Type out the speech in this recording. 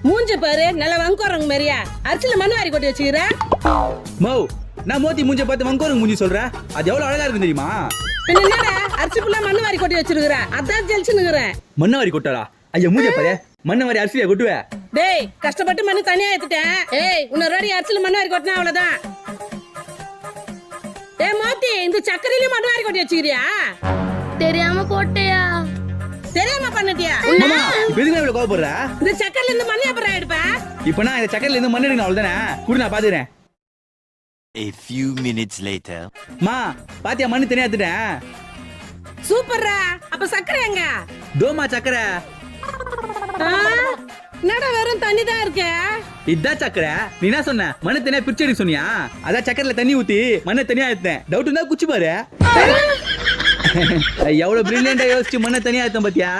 மூஞ்ச பாரு நல்ல வங்கோரங்க மாதிரியா அரிசியில மண்ணு வாரி கொட்டி வச்சுக்கிற. மௌ நான் மோத்தி மூஞ்ச பார்த்து வங்கோரங்க மூஞ்சி சொல்றேன். அது எவ்வளவு அழகா இருக்கு தெரியுமா? என்னடா அரிசி ஃபுல்லா மண்ணு வாரி கொட்டி வச்சிருக்கிற, அதான் ஜெலிச்சுனுக்குறேன். மண்ணை வாரி கொட்டாளா? ஐயா மூஞ்ச பாரு, மண்ணை வாரி அரிசியா கொட்டுவே? டேய் கஷ்டப்பட்டு மண்ணு தனியா எடுத்துட்டேன். ஏய் இன்னொரு வாரி அரிசியில மண்ணு வாரி கொட்டினா அவ்வளவுதான். ஏய் மோத்தி இந்த சக்கரையில மண்ணு வாரி கொட்டி வச்சுக்கிறியா? தெரியாம போட்டியா? தெரியாம பண்ணிட்டியா? மாமா இப்ப எதுக்கு இவ்வளவு கோவப்படுற? இந்த சக்கரையில இருந்து மண்ணு அப்புறம் எடுப்ப. இப்ப நான் இந்த சக்கரையில இருந்து மண்ணு எடுக்கணும் அவ்வளவுதானே? கூட நான் பாத்துக்கிறேன். A few minutes later. மா பாத்தியா மண்ணு தனியா எடுத்துட்டேன். சூப்பர்ரா. அப்ப சக்கரை எங்க? தோமா சக்கரை. என்னடா வெறும் தண்ணி தான் இருக்கு. இதான் சக்கரை. நீ என்ன சொன்ன? மண்ணு தனியா பிரிச்சு எடுக்க சொன்னியா? அதான் சக்கரையில தண்ணி ஊத்தி மண்ணை தனியா எடுத்தேன். டவுட் இருந்தா குச்சி பாரு. எவ்வளவு பிரில்லியண்டா யோசிச்சு மண்ணை தனியா எடுத்தேன் பாத்தியா?